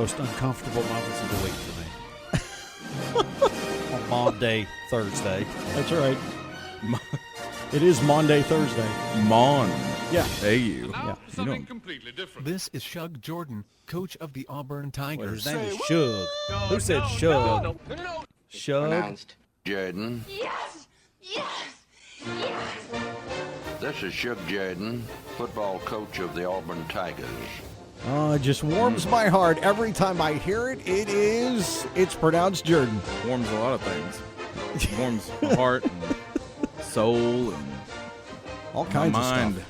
most uncomfortable moments of the week for me. On Monday, Thursday. That's right. It is Monday, Thursday. Yeah. Hey, you. Now, something completely different. This is Shug Jordan, coach of the Auburn Tigers. Well, his name is Shug. Who said Shug? Shug? Pronounced Jordan. Yes! Yes! Yes! This is Shug Jordan, football coach of the Auburn Tigers. It just warms my heart every time I hear it. It's pronounced Jordan. Warms a lot of things. Warms my heart and soul and All kinds my mind. of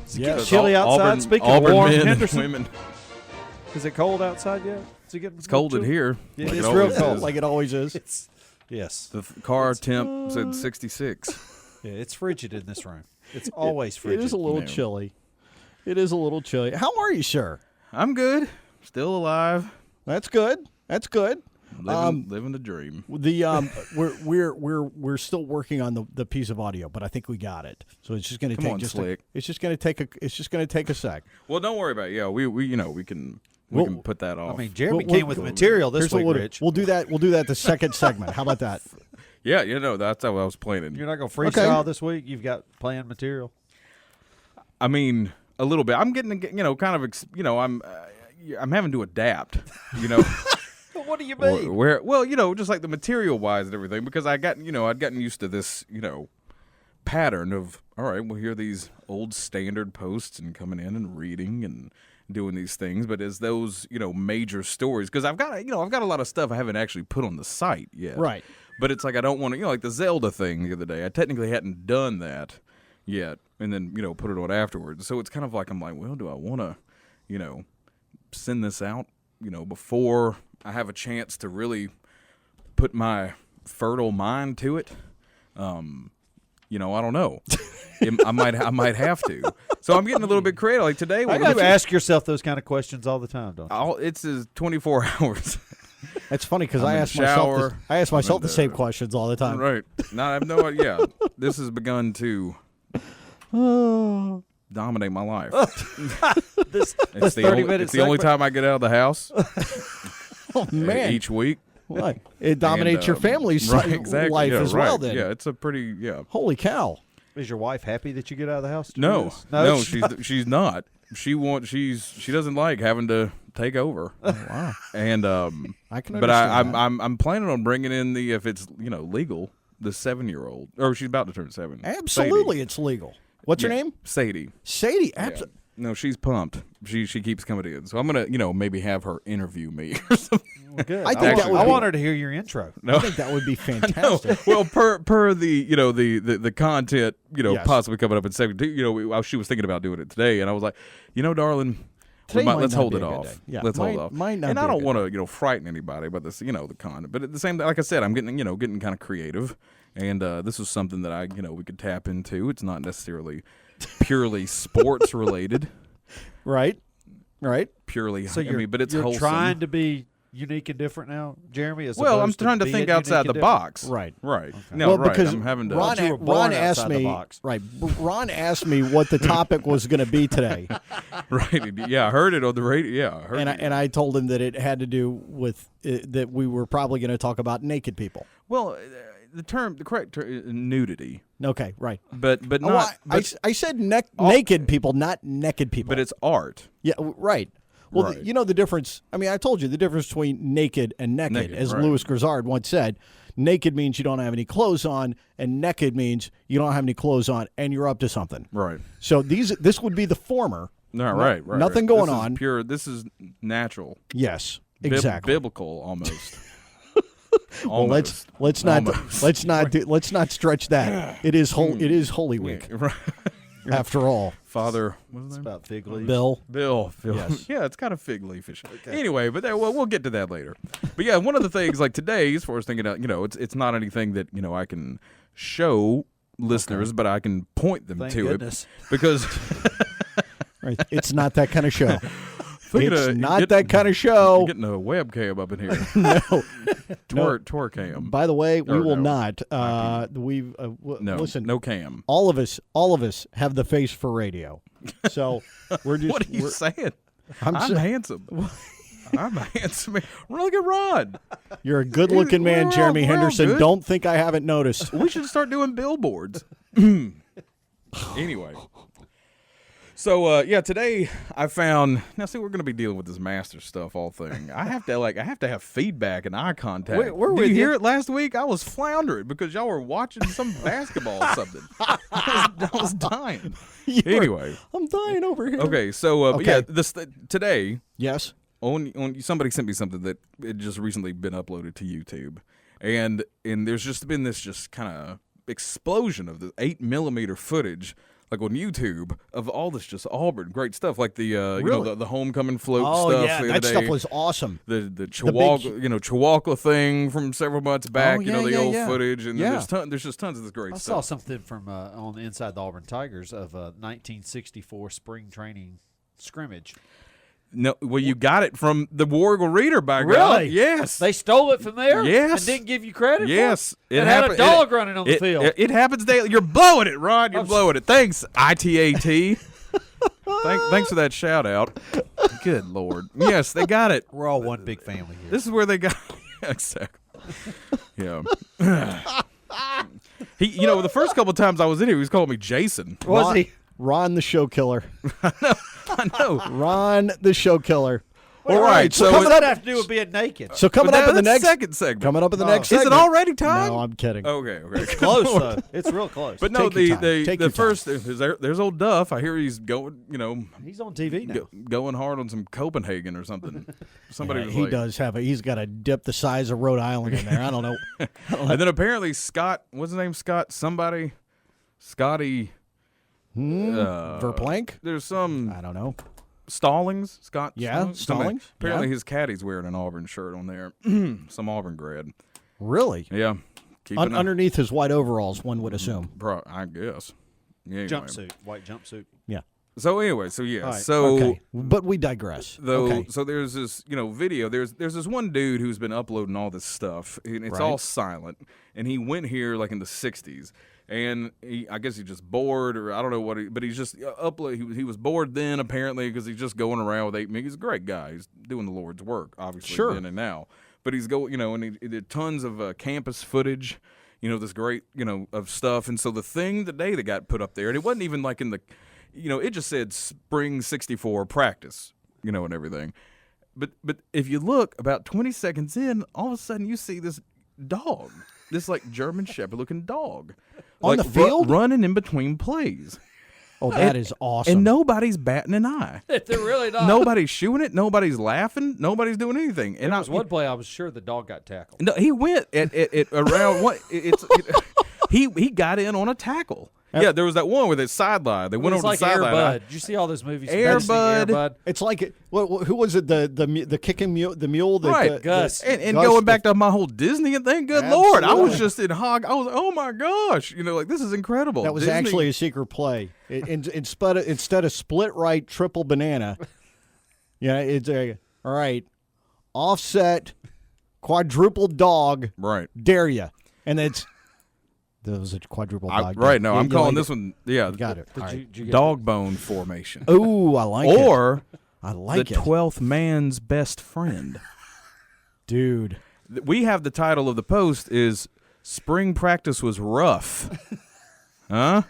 stuff. Yeah, chilly outside. Speaking Auburn of warm, men Henderson. and women. Is it cold outside yet? It's cold in here. Yeah, like It's it real always cold, is. like it always is. Yes. The car temp said 66. Yeah, it's frigid in this room. It's always frigid. It is a little No. chilly. It is a little chilly. How are you, sir? I'm good. Still alive. That's good. That's good. Living the dream. The we're still working on the piece of audio, but I think we got it. So it's just going to Come take on, just Slick. it's just going to take a sec. Well, don't worry about it. Yeah, we can put that off. I mean, Jeremy We'll- came with material this Here's what week, we'll do. Rich. We'll do that the second segment. How about that? yeah, that's how I was planning. You're not going to freestyle this week? You've got planned material? I mean, a little bit. I'm getting, I'm having to adapt, What do you mean? just like the material wise and everything, because I'd gotten used to this, pattern of, all right, well, here are these old standard posts and coming in and reading and doing these things. But as those, major stories, because I've got a lot of stuff I haven't actually put on the site yet. Right. But it's like I don't want to, like the Zelda thing the other day. I technically hadn't done that yet, and then put it on afterwards. So it's kind of like I'm like, well, do I want to, send this out, before I have a chance to really put my fertile mind to it? I don't know. I might have to. So I'm getting a little bit creative. Like today, You ask yourself those kind of questions all the time, don't you? it's 24 hours. It's funny because I'm I in ask the myself shower. I ask myself the in same the- questions all the time. Right. Now I have no idea. Yeah, this has begun to dominate my life. This It's the 30-minute it's the only segment? time I get out of the house Oh man, each week. what? It dominates your family's right, exactly. life yeah, as right. well. Then, Yeah, it's a pretty holy cow! Is your wife happy that you get out of the house? to do No, this? no, she's not. She doesn't like having to take over. Wow, And I can. but understand that. I'm planning on bringing in the, if it's legal, the 7-year-old, or she's about to turn 7. Absolutely, it's legal. What's her name? Sadie. Sadie. Yeah. No, she's pumped. She keeps coming in, so I'm gonna maybe have her interview me or something. Well, good. I think that would I be- want her to hear your intro. I think that would be fantastic. Well, per the the content Yes. possibly coming up in 72. She was thinking about doing it today, and I was like, darling, Today might let's not hold be it a good off. day. Yeah, Let's hold might- it off. might not and be I a don't good want to frighten anybody about this the content, but at the same time, like I said, I'm getting kind of creative, and this is something that we could tap into. It's not necessarily purely sports related. Right. Purely, So but it's you're wholesome. trying to be unique and different now, Jeremy? Well, I'm trying to being think unique outside and the different? box. Right. Right. Okay. No, Well, right. because I'm having to. Ron- you were born Ron asked outside the me. box. Right. Ron asked me what the topic was going to be today, Right. Yeah, I heard it on the radio. Yeah, I heard it. and I told him that it had to do with that we were probably going to talk about naked people. Well, the correct term is nudity, Okay. Right. but Oh, not. I said naked people, not naked people. But it's art. Yeah, right. Well, Right. the difference. I mean, I told you the difference between naked and naked, Naked, as right. Louis Grizzard once said. Naked means you don't have any clothes on, and naked means you don't have any clothes on, and you're up to something. Right. So this would be the former. No, right. Nothing right. going This is on. Pure. This is natural. Yes, exactly. Biblical almost. Well, let's Almost. not stretch that. It is Holy Week Right. after all. Father. What's his name? About fig leaves. Bill. Bill. Yes. Yeah, it's kind of fig leafish. Anyway, but we'll get to that later. But yeah, one of the things like today, as far as thinking out, it's not anything that I can show listeners, but I can point them Thank to goodness. it because Right. It's not that kind of show. Thinking It's of not that kind of show. Getting a webcam up in here. No. Twerk cam. By the way, we Or will no. not. No, Listen. no cam. All of us have the face for radio. So we're just. What are you saying? I'm I'm so- handsome. I'm a handsome man. Look at Rod. You're a good-looking man, Jeremy we're all Henderson. good. Don't think I haven't noticed. We should start doing billboards. Anyway. So today I found. Now, see, we're going to be dealing with this master stuff all thing. I have to have feedback and eye contact. We're Did with you you. hear it last week? I was floundering because y'all were watching some basketball or something. I was dying. Anyway, I'm dying over here. okay. So Okay. today Yes. on somebody sent me something that had just recently been uploaded to YouTube, and there's just been this just kind of explosion of the 8mm footage. Like on YouTube of all this just Auburn great stuff, like the Really? the homecoming float Oh, stuff. yeah. the That other stuff day. was awesome. The Chihuahua Chihuahua thing from several months back. yeah, the yeah, old yeah. footage, and Yeah. there's just tons of this great I saw stuff. something from on the Inside the Auburn Tigers of a 1964 spring training scrimmage. No, well, you got it from the War Eagle Reader, by God. Really? Yes. They stole it from there? Yes. And didn't give you credit Yes, for it? It had a dog running on the field. It happens daily. You're blowing it, Rod. You're blowing it. Thanks, ITAT. Thanks for that shout out. Good Lord. Yes, they got it. We're all one big family here. This is where they got exactly. Yeah. He, the first couple of times I was in here, he was calling me Jason. Was he? Ron the show killer. I know. Ron the show killer. All right, so What's that have to do with being naked? So coming but up in the that's next second segment. coming up in the next Is segment. it already time? No, I'm kidding. Okay. It's close, though. It's real close. But no, Take your time. Take the your first there's old Duff. I hear he's going, He's on TV now. going hard on some Copenhagen or something. Somebody Yeah, was he like, does have he's got a dip the size of Rhode Island in there. I don't know. And then apparently Scott, what's his name? Scotty. Verplank? There's some I don't know. Stallings. Scott. Yeah, Stallings, Apparently yeah. his caddy's wearing an Auburn shirt on there. Some Auburn grad. Really? Yeah. Keeping a- Underneath his white overalls, one would assume. I guess. Yeah, anyway. Jumpsuit, white jumpsuit. Yeah. So anyway, so yeah, All right. so Okay. But we digress. though, Okay. so there's this video. There's this one dude who's been uploading all this stuff, and it's all Right. silent. And he went here like in the '60s, and I guess he's just bored, or I don't know what. But he's just upload. He was bored then apparently because he's just going around with 8 He's a great guy. He's doing the Lord's work, obviously, Sure. then and now. But he's going, and he did tons of campus footage. This great, of stuff. And so the thing today that got put up there, and it wasn't even like in the. It just said spring '64 practice, and everything. But if you look about 20 seconds in, all of a sudden you see this dog, this like German Shepherd looking dog, On like, the field? running in between plays, Oh, that is awesome. and nobody's batting an eye. They're really not. Nobody's shooing it. Nobody's laughing. Nobody's doing anything. And There was one play I was sure the dog got tackled. no, he went at around what he got in on a tackle. Yeah, there was that one with his sideline. They went It's over like the Air sideline. Bud. Did you see all those movies? Air Best thing, Air Bud. Bud. It's like who was it? The kicking mule, the mule, that Right, Gus. And Gus, going back to my whole Disney thing, good Lord, I was just in hog. I was, oh my gosh, like this is incredible. That was Disney- actually a secret play. Instead of split right triple banana, it's all right. Offset quadruple dog. right. Dare ya? And it's there was a quadruple dog. Right. No, Yeah, I'm you calling like this it. one. Yeah, Got it. Did All you, right. did you get dog bone formation, Ooh, I like it. or I like the it, 12th man's best friend. dude. We have the title of the post is "Spring Practice Was Rough." Huh?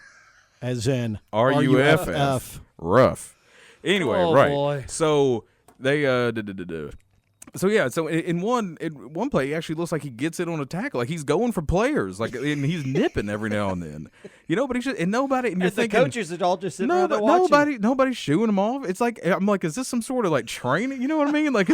As in RUFF. Rough. Anyway, Oh, right. boy. So they So yeah, so in one play, he actually looks like he gets it on a tackle, like he's going for players, like and he's nipping every now and then, but he's just, and nobody, and you're And the thinking coaches that all just sitting around there watching. nobody's shooing him off. It's like I'm like, is this some sort of like training? You know what I mean? Like,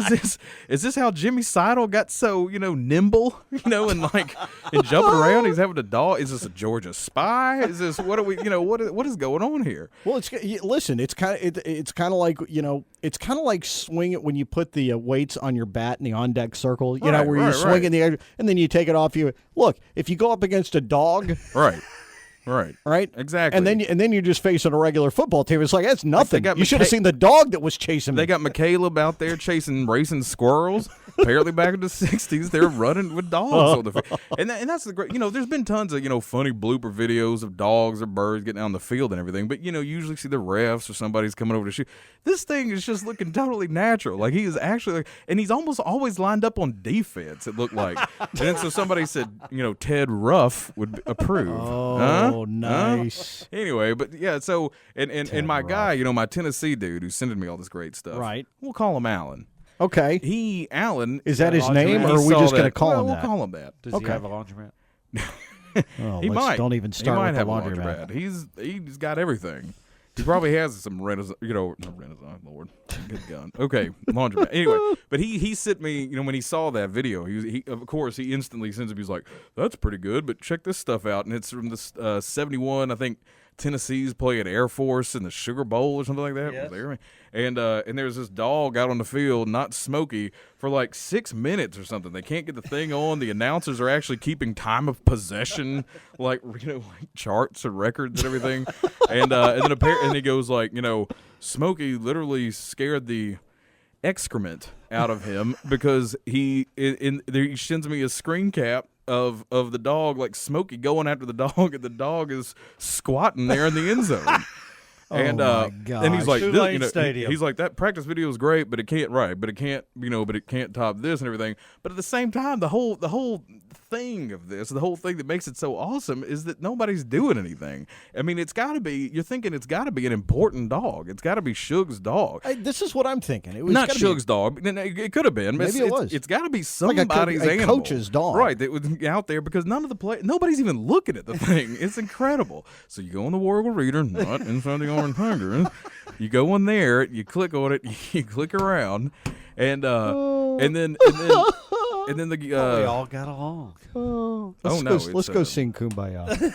is this how Jimmy Seidel got so nimble, and like and jumping around? He's having a dog. Is this a Georgia spy? Is this what are we? What is going on here? Well, listen. It's kind of like it's kind of like swing it when you put the weights on your bat in the on deck circle. You know Right, where you right, swing right. in the air and then you take it off. You look if you go up against a dog. Right. Right. Right? Exactly. And then you're just facing a regular football team. It's like, that's nothing. got You should have seen the dog that was chasing me. They got McCaleb out there racing squirrels. Apparently, back in the '60s, they were running with dogs on the field, and that's the great. There's been tons of funny blooper videos of dogs or birds getting out on the field and everything. But you usually see the refs or somebody's coming over to shoot. This thing is just looking totally natural. Like he is actually, and he's almost always lined up on defense. It looked like, and then so somebody said, Ted Ruff would approve. Oh, nice. Anyway, but yeah, so and my guy, my Tennessee dude who's sending me all this great stuff. Right. We'll call him Alan. Okay. Alan. Is that his name, or he are we saw just going to that. call Well, him we'll that? call him that. Does he have a laundromat? He might. Don't even start he might with have the a laundromat. He's got everything. He probably has some Renaissance, not Renaissance, Lord, good gun. Okay, laundromat. Anyway, but he sent me, when he saw that video, he of course he instantly sends me. He's like, "That's pretty good, but check this stuff out." And it's from the '71, I think. Tennessee's playing Air Force in the Sugar Bowl or something like that. Yes. And there's this dog out on the field, not Smokey, for like 6 minutes or something. They can't get the thing on. The announcers are actually keeping time of possession, like charts and records and everything. And then he goes like, Smokey literally scared the excrement out of him because he sends me a screen cap of the dog, like Smokey going after the dog, and the dog is squatting there in the end zone. And my gosh. and he's like, Tulane Stadium. he's like, that practice video is great, but it can't top this and everything. But at the same time, the whole thing of this, the whole thing that makes it so awesome is that nobody's doing anything. I mean, it's got to be. You're thinking it's got to be an important dog. It's got to be Suge's dog. This is what I'm thinking. It was Not gotta Suge's dog. It could have been. Maybe it was. It's got to be like somebody's a animal. coach's dog. Right, that was out there because nobody's even looking at the thing. It's incredible. So you go on the War Eagle Reader, not inside the Orange Tiger. You go in there, you click on it, you click around, and then the We all got along. Let's go sing Kumbaya.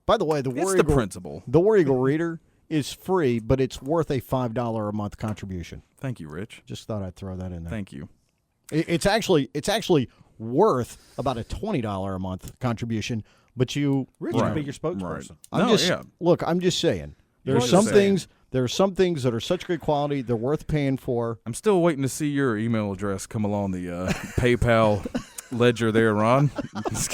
By the way, the War it's the Eagle principle. The War Eagle Reader is free, but it's worth a $5 a month contribution. Thank you, Rich. Just thought I'd throw that in there. Thank you. It's actually worth about a $20 a month contribution, but you Rich Right. can be your spokesperson. Right. Look, I'm just saying. There are just some saying. things. There are some things that are such good quality. They're worth paying for. I'm still waiting to see your email address come along the PayPal ledger there, Ron. It's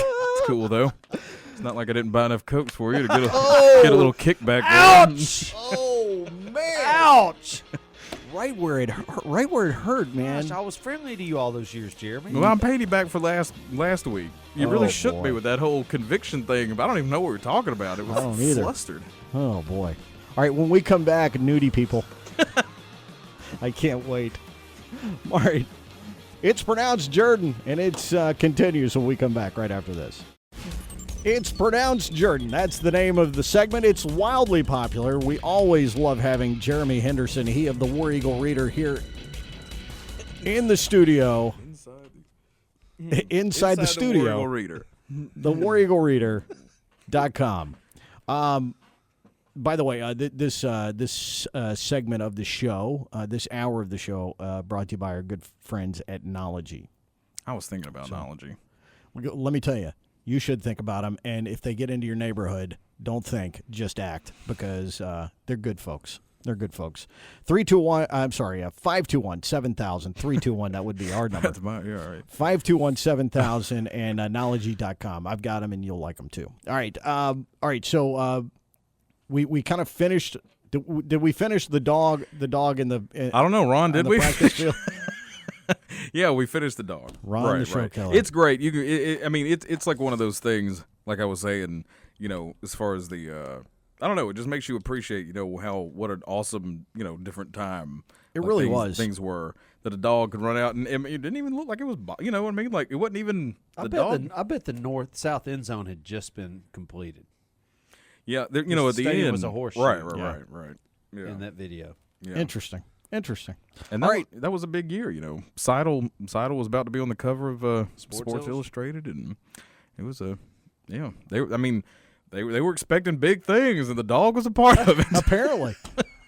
cool though. It's not like I didn't buy enough Cokes for you to get a little kickback. Ouch! Oh man! Ouch! Right where it hurt, man. Gosh, I was friendly to you all those years, Jeremy. Well, I'm paying you back for last week. You really shook boy. me with that whole conviction thing. I don't even know what we're talking about. It was I don't either. flustered. Oh boy! All right, when we come back, nudie people. I can't wait. All right, it's pronounced Jordan, and it continues when we come back right after this. It's pronounced Jordan. That's the name of the segment. It's wildly popular. We always love having Jeremy Henderson, he of the War Eagle Reader, here in the studio. Inside the studio. War Eagle Reader. The WarEagleReader.com. By the way, this segment of the show, this hour of the show, brought to you by our good friends at Knology. I was thinking about Knology. Let me tell you, you should think about them. And if they get into your neighborhood, don't think, just act, because they're good folks. They're good folks. 521-7000. 321, that would be our number. That's my, yeah, all right. 521-7000 and Knology.com. I've got them, and you'll like them too. All right. So we kind of finished. Did we finish the dog in the? I don't know, Ron. Did we? Practice field? Yeah, we finished the dog. Ron the show killer. It's great. You can. It's like one of those things. Like I was saying, as far as the. I don't know. It just makes you appreciate, what an awesome, different time. It really was. Things were that a dog could run out, and it didn't even look like it was. You know what I mean? Like it wasn't even the dog. I bet the north-south end zone had just been completed. Yeah, at the stadium end was a horseshoe. Right. Yeah. In that video. Yeah. Interesting. And All right. that was a big year, Seidel was about to be on the cover of Sports Illustrated, and it was They were expecting big things, and the dog was a part of it. Apparently.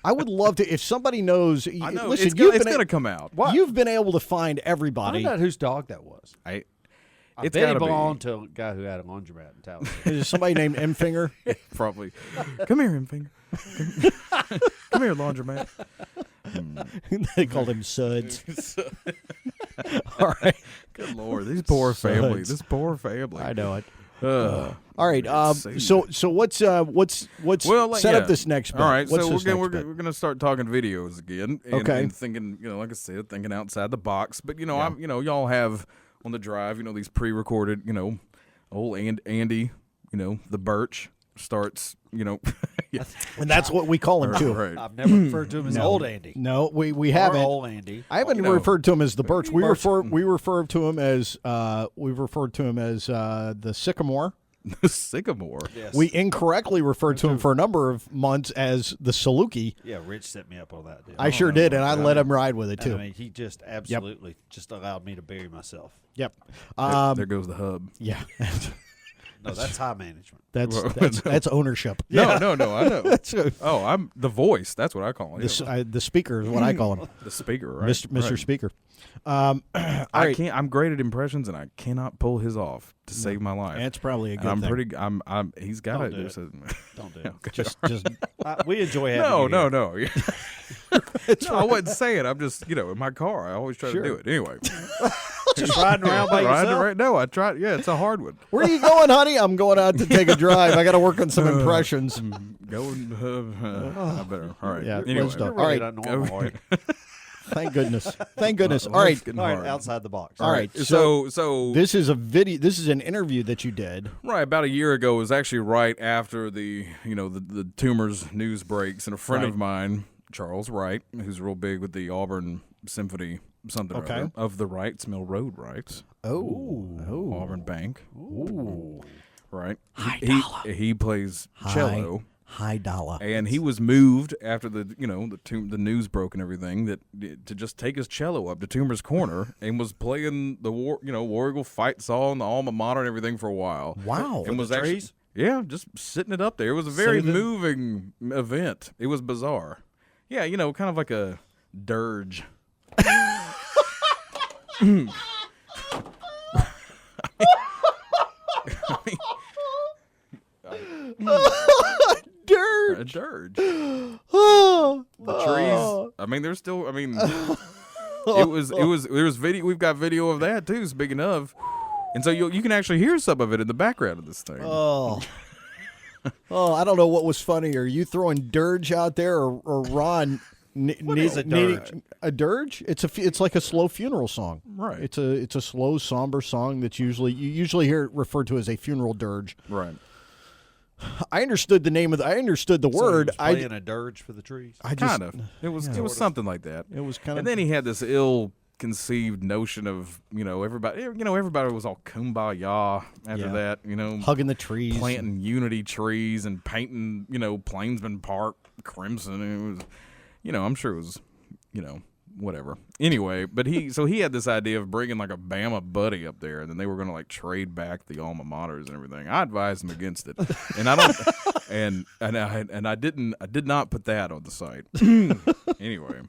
I would love to, if somebody knows. I know. Listen, it's going to come out. You've been able to find everybody. Find out whose dog that was. I It's bet he gotta be. belonged to a guy who had a laundromat in town. Is there somebody named M Finger? Probably. Come here, Infinger. Come here, laundromat. They called him Suds. All right. Good Lord, these poor family. Suds. This poor family. I know it. All All right. So what's set up this next bit? All right, What's so this we're next bit? gonna start talking videos again. And, Okay. And thinking, like I said, thinking outside the box. But Yeah. I'm, y'all have on the drive, these pre-recorded, old Andy, the Birch starts, yeah. And that's what we call him too. Right. I've never referred to him as old Andy. No, we Or haven't. old Andy. I haven't referred to him as the Birch. We refer to him as the Sycamore. Sycamore. Yes. We incorrectly referred to him for a number of months as the Saluki. Yeah, Rich set me up on that deal. I sure did, and I let him ride with it too. I mean, he just absolutely just allowed me to bury myself. Yep. There goes the hub. Yeah. No, that's high management. That's ownership. No, I know. That's I'm the voice. That's what I call him. the speaker is what I call him, The speaker, right? Mr. Right. Speaker. All I right. can't. I'm great at impressions, and I cannot pull his off to save my life. That's probably a good And I'm thing. pretty. I'm. He's got Don't to do do it. something. Don't do it. Okay. Just We enjoy having No, you no, here. no. No, I wasn't saying. I'm just, in my car. I always try Sure. to do it. Anyway, Just riding around by Riding yourself. right now. I tried. Yeah, it's a hard one. Where are you going, honey? I'm going out to take a drive. I got to work on some impressions. Going. I better. All right. Yeah, Anyway, let's You're All really right. not normal, are you? Thank goodness. Thank goodness. All right. Life's getting All right, hard. outside the box. All right. So This is a video. This is an interview that you did. right about a year ago. It was actually right after the the tumors news breaks, and a friend of mine, Charles Wright, who's real big with the Auburn Symphony something or Okay. other, of the Wrights, Mill Road Wrights, Auburn Bank, right? He plays cello. High dollar. And he was moved after the the news broke and everything to just take his cello up to Toomer's Corner and was playing the War Eagle fight song, the alma mater and everything for a while. Wow. And was the actually trees? just sitting it up there. It was a very Soothing? moving event. It was bizarre. Yeah, kind of like a dirge. Dirt. A dirge. Oh. The trees. I mean, there's still. I mean, it was. There was video. We've got video of that too. Speaking of, and so you can actually hear some of it in the background of this thing. Oh. Oh, I don't know what was funnier. You throwing dirge out there, or Ron? What is a dirge? A dirge? It's like a slow funeral song. Right. It's a slow, somber song that's you usually hear it referred to as a funeral dirge. Right. I understood the name of the. I understood the So he word. was playing a dirge for the trees. I just Kind of. It was something like that. It was kind of. And then he had this ill-conceived notion of everybody. Everybody was all kumbaya after Yeah. that. hugging the trees. Planting unity trees and painting Plainsman Park crimson. And it was, I'm sure it was, whatever. Anyway, but he had this idea of bringing like a Bama buddy up there, and then they were going to like trade back the alma maters and everything. I advised him against it, and I don't, and I did not put that on the site. Anyway,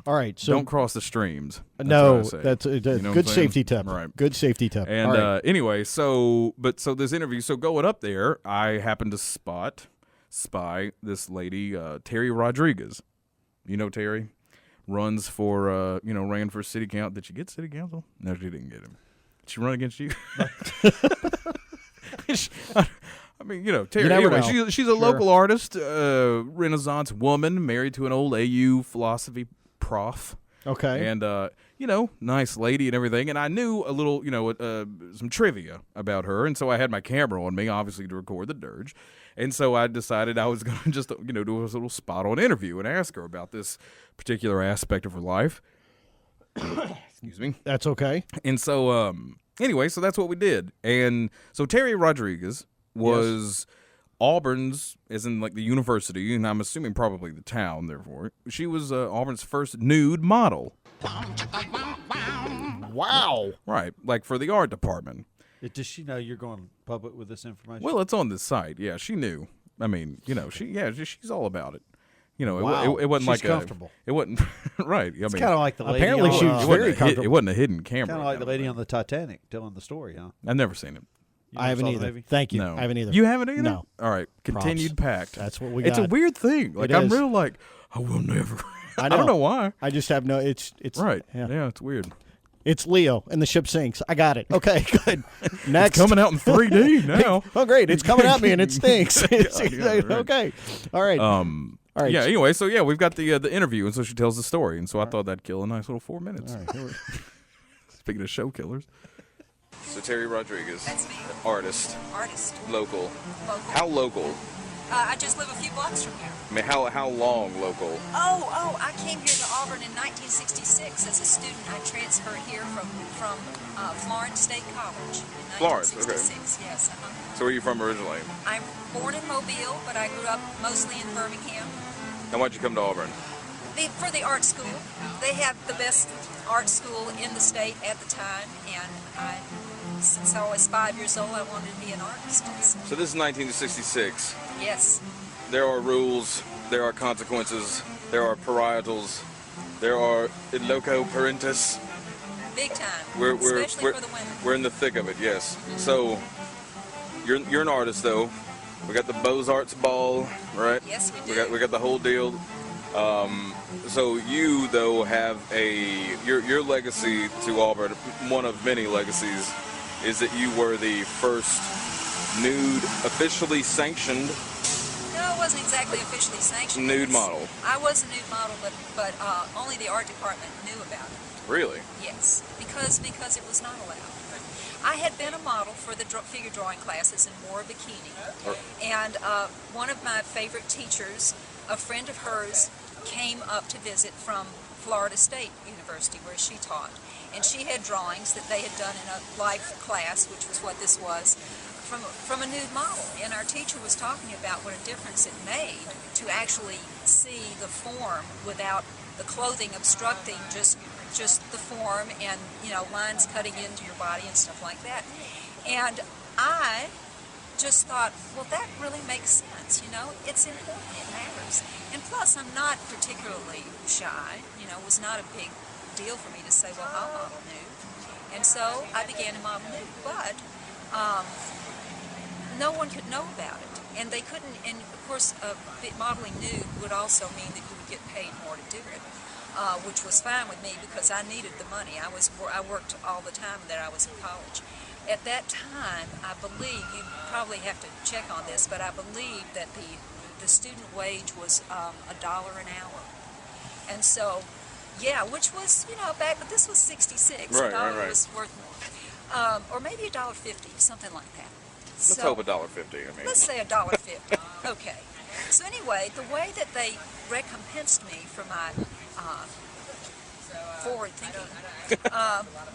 All right. So don't cross the streams. That's no, what I say. that's a You know what good I'm saying? safety tip. Right. Good safety tip. And All right. anyway, so this interview, so going up there, I happened to spy this lady, Terry Rodriguez. You know Terry? Runs for, ran for city council. Did she get city council? No, she didn't get him. Did she run against you? I mean, Terry. You never Anyway, know. she's a local artist, Renaissance woman, married to an old AU philosophy prof. Okay. And, nice lady and everything. And I knew a little, some trivia about her. And so I had my camera on me, obviously, to record the dirge. And so I decided I was going to just, do a little spot-on interview and ask her about this particular aspect of her life. Excuse me. That's okay. And so, anyway, so that's what we did. And so Terry Rodriguez was Auburn's, as in like the university, and I'm assuming probably the town, therefore. She was Auburn's first nude model. Wow. Right, like for the art department. Does she know you're going public with this information? Well, it's on this site. Yeah, she knew. I mean, she's all about it. You know, Wow. it wasn't She's like comfortable. It wasn't right. I It's mean, kind of like the lady. apparently on, she was it very wasn't comfortable. it wasn't a hidden camera. kind of like the lady thing. on the Titanic telling the story, huh? I've never seen it. You I never haven't saw the either. movie? Thank you. No, I haven't either. You haven't either. No. All right. Continued pact. That's what we It's a got. weird thing. Like It I'm is. real like I will never. I I don't know. know why. I just have no. It's Right. Yeah. Yeah. It's weird. It's Leo and the ship sinks. I got it. Okay, good. Next. It's coming out in 3D now. Oh, great! It's coming at me and it stinks. right. Okay. All right. All right. Yeah. Anyway, so yeah, we've got the interview, and so she tells the story, and so I thought that'd kill a nice little 4 minutes. All right. Here we- Speaking of show killers. So Terry Rodriguez, That's me. artist, Artist. local. Local. How local? I just live a few blocks from here. I mean, how long local? Oh, I came here to Auburn in 1966 as a student. I transferred here from Florence State College in Florence, okay. 1966. Yes. So where are you from originally? I'm born in Mobile, but I grew up mostly in Birmingham. And why'd you come to Auburn? For the art school. They had the best art school in the state at the time, and since I was 5 years old, I wanted to be an artist. So this is 1966. Yes. There are rules, there are consequences, there are parietals, there are in loco parentis. Big time. We're Especially for the women. we're in the thick of it, yes. So you're an artist though. We got the Beaux-Arts ball, right? Yes, we do. We got the whole deal. So you though have your legacy to Auburn, one of many legacies, is that you were the first nude officially sanctioned No, it wasn't exactly officially sanctioned. nude model. I was a nude model, but only the art department knew about it. Really? Yes, because it was not allowed. I had been a model for the figure drawing classes and wore a bikini. And one of my favorite teachers, a friend of hers, came up to visit from Florida State University where she taught. And she had drawings that they had done in a life class, which was what this was, from a nude model. And our teacher was talking about what a difference it made to actually see the form without the clothing obstructing just the form and, lines cutting into your body and stuff like that. And I just thought, well, that really makes sense, it's important, it matters. And plus, I'm not particularly shy, it was not a big deal for me to say, well, I'll model nude. And so I began to model nude, but no one could know about it. And they couldn't, and of course, modeling nude would also mean that you would get paid more to do it, which was fine with me because I needed the money. I worked all the time that I was in college. At that time, I believe, you probably have to check on this, but I believe that the student wage was $1 an hour. And so, yeah, which was, back, but this was 66. Right, $1 right. was worth more. Or maybe $1.50, something like that. Let's hope $1.50. I mean, Let's say $1.50. Okay. So anyway, the way that they recompensed me for my forward thinking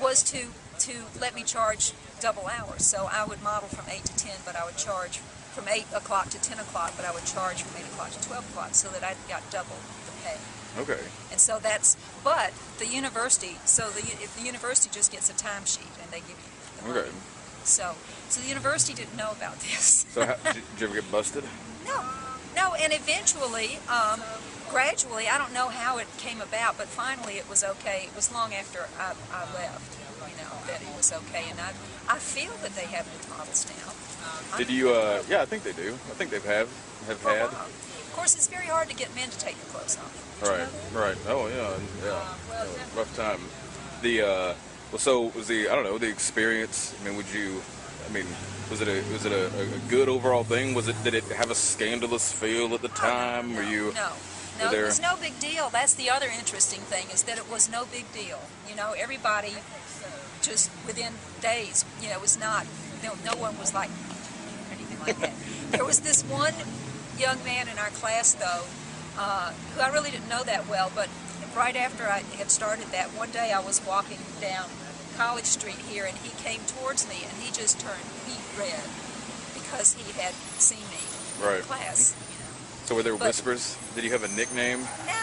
was to let me charge double hours. So I would model from 8 to 10, but I would charge from 8 o'clock to 10 o'clock, but I would charge from 8 o'clock to 12 o'clock so that I got double the pay. okay. And so but the university, if the university just gets a timesheet and they give you the money. Okay. So the university didn't know about this. So did you ever get busted? No, and eventually, gradually, I don't know how it came about, but finally it was okay. It was long after I left, that it was okay, and I feel that they have new models now. Did you? Yeah, I think they do. I think have had. Of course, it's very hard to get men to take their clothes off. Did you know that? Right. Oh yeah. Rough time. So was the experience? I mean, was it a good overall thing? Did it have a scandalous feel at the time? Were you? No, it was no big deal. That's the other interesting thing is that it was no big deal. Everybody just within days, it was not. No one was like anything like that. There was this one young man in our class though, who I really didn't know that well, but right after I had started that, one day I was walking down College Street here, and he came towards me, and he just turned beet red because he had seen me in class. So were there whispers? Did you have a nickname? No.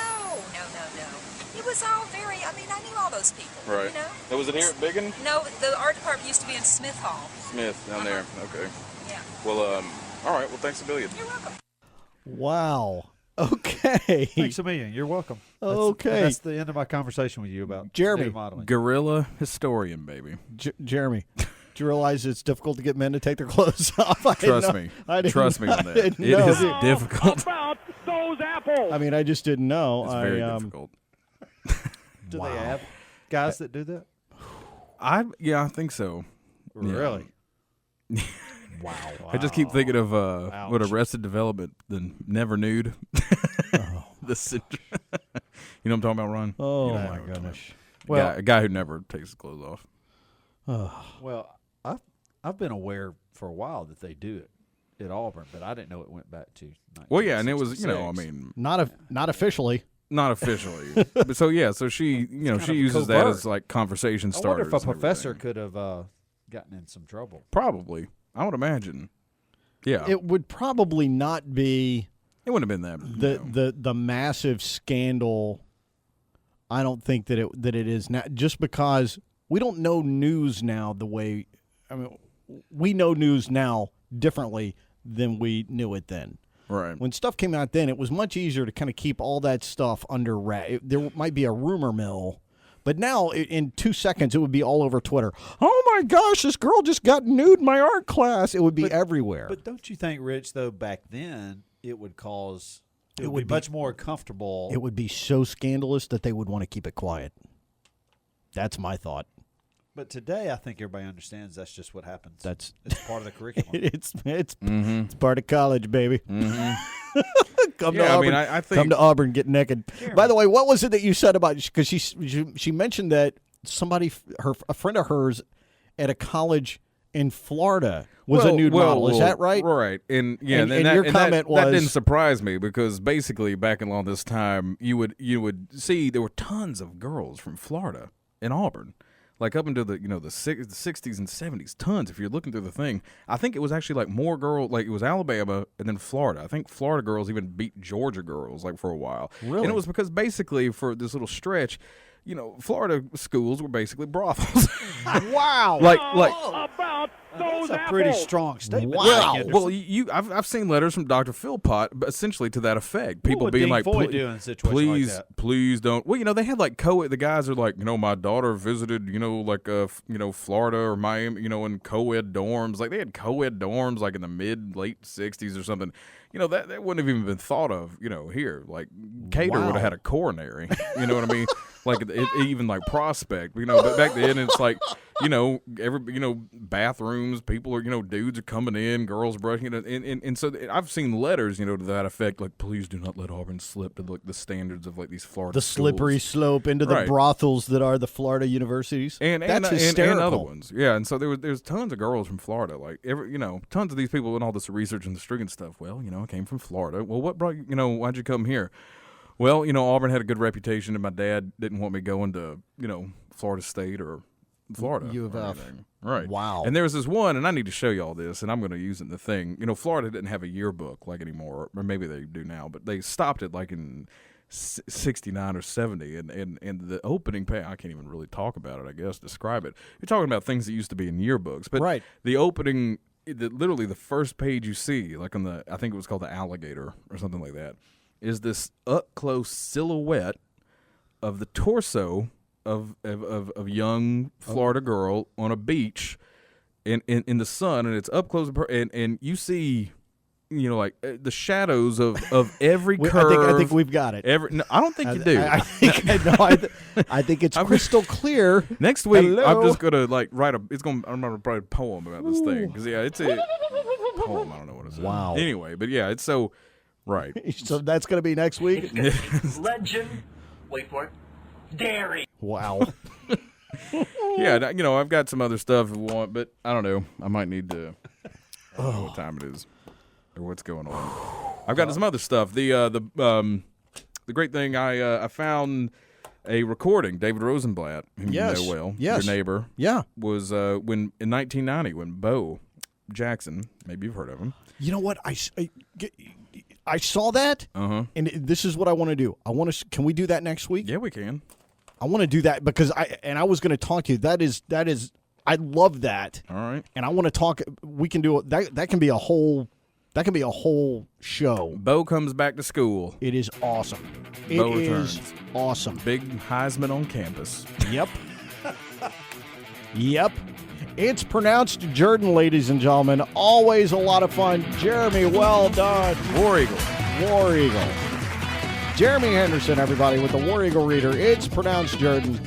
It was all very. I knew all those people. Right. Now, was it here at Biggin? No, the art department used to be in Smith Hall. Smith down there. Okay. Yeah. Well, all right. Well, thanks a billion. You're welcome. Wow. Okay. Thanks a million. You're welcome. Okay. That's the end of my conversation with you about Jeremy. nude modeling. Gorilla historian, baby. Jeremy, do you realize it's difficult to get men to take their clothes off? I didn't Trust know- me. I didn't- Trust me I on that. didn't It know. is difficult. I mean, I just didn't know. It's very difficult. Do they have guys that do that? Yeah, I think so. Yeah. Really? Wow. I just keep thinking of what Ouch. Arrested Development, the Never Nude. The syndrome. You know what I'm talking about, Ron? Oh, You know my what I'm talking goodness. Well- a guy who never takes his clothes off. Well, I've been aware for a while that they do it at Auburn, but I didn't know it went back to. Well, yeah, and it was, you know, I 1966. mean, Not officially. not officially, but so yeah, so she, you know, kind she of uses that covert. as like conversation I starters. wonder if a and professor everything. could have gotten in some trouble. Probably, I would imagine. Yeah, It would probably not be it wouldn't have been that. the massive scandal. I don't think that it is now, just because we don't know news now the way. I mean, we know news now differently than we knew it then. Right. When stuff came out then, it was much easier to kind of keep all that stuff under wrap. There might be a rumor mill, but now in 2 seconds it would be all over Twitter. Oh my gosh, this girl just got nude in my art class. It would be everywhere. But don't you think, Rich, though, back then it would cause it would would be- be much more comfortable. It would be so scandalous that they would want to keep it quiet. That's my thought. But today, I think everybody understands that's just what happens. That's it's part of the curriculum. it's part of college, baby. Come to Mm-hmm. Yeah, I Auburn. mean, I think- come to Auburn, get naked. By the way, what was it that you said about? Because she mentioned that somebody, a friend of hers, at a college in Florida was a nude model. Is that right? Right, and yeah, And- then and that, your and comment that didn't was- surprise me because basically back along this time, you would see there were tons of girls from Florida in Auburn. Like up into the the 60s and 70s, tons. If you're looking through the thing, I think it was actually like more girls. Like it was Alabama and then Florida. I think Florida girls even beat Georgia girls like for a while. Really? And it was because basically for this little stretch, Florida schools were basically brothels. Wow. like That's a pretty strong statement. Wow. Anderson. well, I've seen letters from Dr. Philpott, but essentially to that effect. People would being Dean like, Foy do in a situation like please, that?" please don't. Well, they had like co-ed. The guys are like, my daughter visited, Florida or Miami, in co-ed dorms. Like they had co-ed dorms like in the late 60s or something. That wouldn't have even been thought of, here. Like Cater would have had a coronary. You know what I mean? Like even like Prospect, but back then it's like, bathrooms, people are, dudes are coming in, girls brushing it. And so I've seen letters, to that effect, like, please do not let Auburn slip to like the standards of like these Florida the slippery schools. slope into the Right. brothels that are the Florida universities. That's hysterical. And other ones. Yeah. And so there's tons of girls from Florida, like tons of these people and all this research and the string and stuff. Well, I came from Florida. Well, what brought you, why'd you come here? Well, Auburn had a good reputation, and my dad didn't want me going to, Florida State or Florida. U of or F. anything. Right. Wow. And there was this one, and I need to show you all this, and I'm going to use it in the thing. Florida didn't have a yearbook like anymore, or maybe they do now, but they stopped it like in 69 or 70, and the opening page, I can't even really talk about it, I guess, describe it. You're talking about things that used to be in yearbooks, but Right. the opening, literally the first page you see, like on I think it was called the Alligator or something like that, is this up-close silhouette of the torso of young Florida girl on a beach in the sun, and it's up close, and you see, the shadows of every curve. I think we've got it. No, I don't think you do. I think it's crystal clear. Next week, Hello? I'm just gonna write I'm gonna write a poem about this thing because it's a poem. I don't know what it is. Wow. Anyway, but yeah, it's so right. So that's going to be next week. Legend. Wait for it. Dairy. Wow. Yeah, I've got some other stuff if we want, but I don't know. I might need to. I don't know what time it is or what's going on. I've got some other stuff. The great thing I found a recording. David Rosenblatt, whom Yes. you know well, Yes. your neighbor, Yeah. was when in 1990 when Bo Jackson, maybe you've heard of him. You know what? I saw that, and this is what I want to do. I want to. Can we do that next week? Yeah, we can. I want to do that because I was going to talk to you. That is. I love that, All right. and I want to talk. We can do that. That can be a whole That can be a whole show. Bo comes back to school. It is awesome. It Bo is returns. awesome. Big Heisman on campus. Yep. Yep. It's pronounced Jordan, ladies and gentlemen. Always a lot of fun. Jeremy, well done. War Eagle. War Eagle. Jeremy Henderson, everybody, with the War Eagle Reader. It's pronounced Jordan.